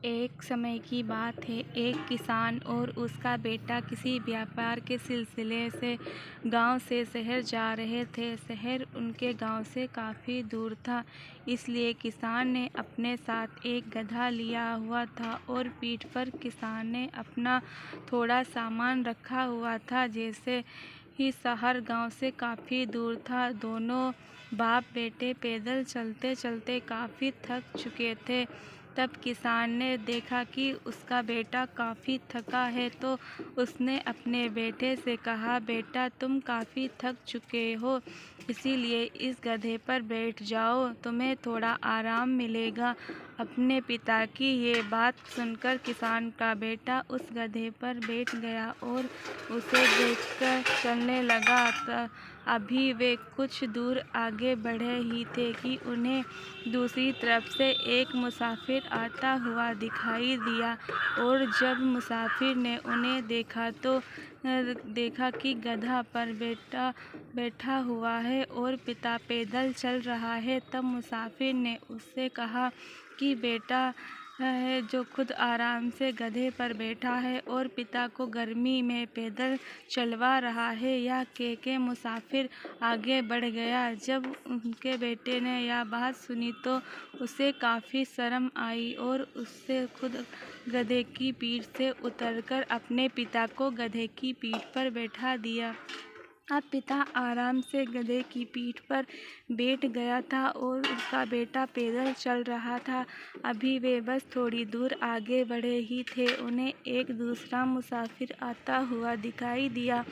एक समय की बात है। एक किसान और उसका बेटा किसी व्यापार के सिलसिले से गांव से शहर जा रहे थे। शहर उनके गांव से काफ़ी दूर था, इसलिए किसान ने अपने साथ एक गधा लिया हुआ था और पीठ पर किसान ने अपना थोड़ा सामान रखा हुआ था। जैसे ही शहर गांव से काफ़ी दूर था, दोनों बाप बेटे पैदल चलते चलते काफ़ी थक चुके थे। तब किसान ने देखा कि उसका बेटा काफ़ी थका है, तो उसने अपने बेटे से कहा, बेटा तुम काफ़ी थक चुके हो, इसीलिए इस गधे पर बैठ जाओ, तुम्हें थोड़ा आराम मिलेगा। अपने पिता की ये बात सुनकर किसान का बेटा उस गधे पर बैठ गया और उसे देखकर चलने लगा। अभी वे कुछ दूर आगे बढ़े ही थे कि उन्हें दूसरी तरफ से एक मुसाफिर आता हुआ दिखाई दिया, और जब मुसाफिर ने उन्हें देखा तो देखा कि गधा पर बैठा हुआ है और पिता पैदल चल रहा है। तब मुसाफिर ने उससे कहा कि बेटा है जो खुद आराम से गधे पर बैठा है और पिता को गर्मी में पैदल चलवा रहा है। यह कह के मुसाफिर आगे बढ़ गया। जब उनके बेटे ने यह बात सुनी तो उसे काफ़ी शर्म आई और उससे खुद गधे की पीठ से उतरकर अपने पिता को गधे की पीठ पर बैठा दिया। अब पिता आराम से गधे की पीठ पर बैठ गया था और उसका बेटा पैदल चल रहा था। अभी वे बस थोड़ी दूर आगे बढ़े ही थे, उन्हें एक दूसरा मुसाफिर आता हुआ दिखाई दिया।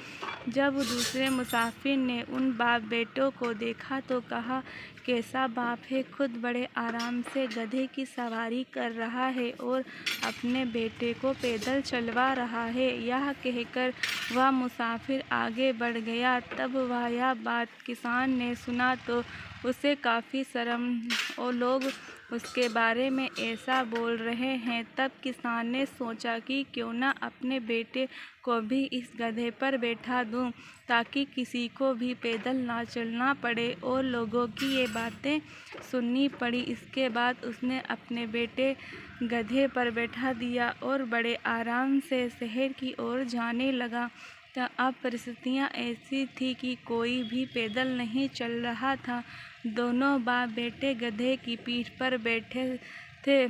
जब दूसरे मुसाफिर ने उन बाप बेटों को देखा तो कहा, कैसा बाप है, खुद बड़े आराम से गधे की सवारी कर रहा है और अपने बेटे को पैदल चलवा रहा है। यह कहकर वह मुसाफिर आगे बढ़ गया। तब वह यह बात किसान ने सुना तो उसे काफ़ी शर्म, और लोग उसके बारे में ऐसा बोल रहे हैं। तब किसान ने सोचा कि क्यों ना अपने बेटे को भी इस गधे पर बैठा दूं, ताकि किसी को भी पैदल ना चलना पड़े और लोगों की ये बातें सुननी पड़ी। इसके बाद उसने अपने बेटे गधे पर बैठा दिया और बड़े आराम से शहर की ओर जाने लगा। तो अब परिस्थितियाँ ऐसी थी कि कोई भी पैदल नहीं चल रहा था। दोनों बाप बेटे गधे की पीठ पर बैठे थे।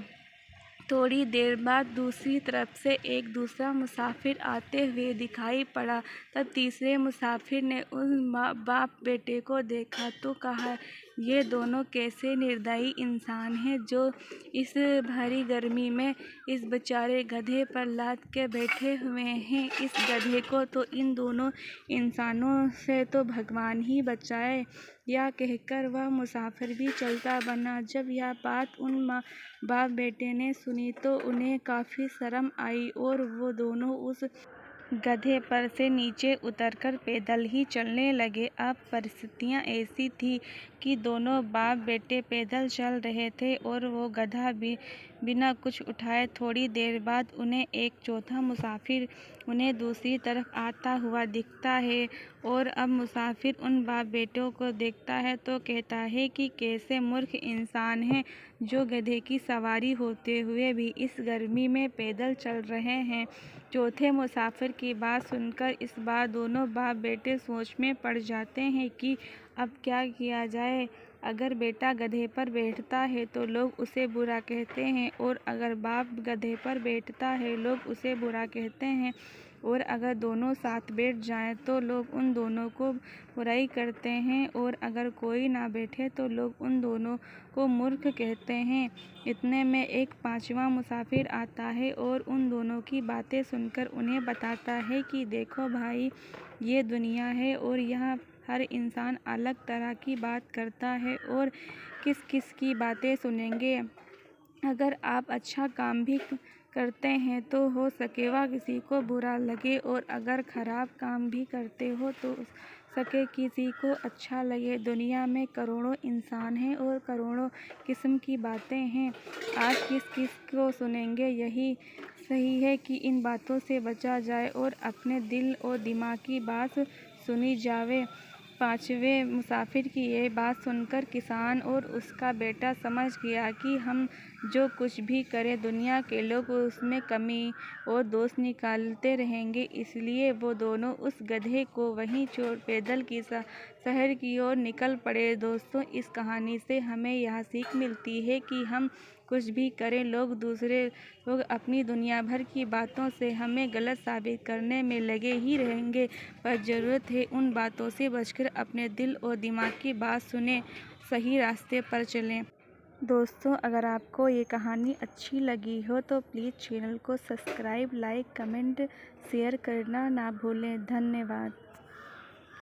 थोड़ी देर बाद दूसरी तरफ से एक दूसरा मुसाफिर आते हुए दिखाई पड़ा। तब तीसरे मुसाफिर ने उन बाप बेटे को देखा तो कहा, ये दोनों कैसे निर्दयी इंसान हैं जो इस भारी गर्मी में इस बेचारे गधे पर लाद के बैठे हुए हैं। इस गधे को तो इन दोनों इंसानों से तो भगवान ही बचाए। यह कहकर वह मुसाफिर भी चलता बना। जब यह बात उन बाप बेटे ने सुनी तो उन्हें काफ़ी शर्म आई और वो दोनों उस गधे पर से नीचे उतरकर पैदल ही चलने लगे। अब परिस्थितियाँ ऐसी थी कि दोनों बाप बेटे पैदल चल रहे थे और वो गधा भी बिना कुछ उठाए। थोड़ी देर बाद उन्हें एक चौथा मुसाफिर उन्हें दूसरी तरफ आता हुआ दिखता है, और अब मुसाफिर उन बाप बेटों को देखता है तो कहता है कि कैसे मूर्ख इंसान हैं जो गधे की सवारी होते हुए भी इस गर्मी में पैदल चल रहे हैं। चौथे मुसाफिर की बात सुनकर इस बार दोनों बाप बेटे सोच में पड़ जाते हैं कि अब क्या किया जाए। अगर बेटा गधे पर बैठता है तो लोग उसे बुरा कहते हैं, और अगर बाप गधे पर बैठता है लोग उसे बुरा कहते हैं, और अगर दोनों साथ बैठ जाएं तो लोग उन दोनों को बुराई करते हैं, और अगर कोई ना बैठे तो लोग उन दोनों को मूर्ख कहते हैं। इतने में एक पांचवा मुसाफिर आता है और उन दोनों की बातें सुनकर उन्हें बताता है कि देखो भाई, ये दुनिया है और यहाँ हर इंसान अलग तरह की बात करता है, और किस किस की बातें सुनेंगे। अगर आप अच्छा काम भी करते हैं तो हो सके वह किसी को बुरा लगे, और अगर ख़राब काम भी करते हो तो सके किसी को अच्छा लगे। दुनिया में करोड़ों इंसान हैं और करोड़ों किस्म की बातें हैं। आप किस किस को सुनेंगे, यही सही है कि इन बातों से बचा जाए और अपने दिल और दिमाग की बात सुनी जावे। पांचवें मुसाफिर की यह बात सुनकर किसान और उसका बेटा समझ गया कि हम जो कुछ भी करें दुनिया के लोग उसमें कमी और दोष निकालते रहेंगे। इसलिए वो दोनों उस गधे को वहीं छोड़ पैदल की शहर की ओर निकल पड़े। दोस्तों, इस कहानी से हमें यह सीख मिलती है कि हम कुछ भी करें, दूसरे लोग अपनी दुनिया भर की बातों से हमें गलत साबित करने में लगे ही रहेंगे, पर ज़रूरत है उन बातों से बचकर अपने दिल और दिमाग की बात सुने, सही रास्ते पर चलें। दोस्तों, अगर आपको ये कहानी अच्छी लगी हो तो प्लीज़ चैनल को सब्सक्राइब, लाइक, कमेंट, शेयर करना ना भूलें। धन्यवाद।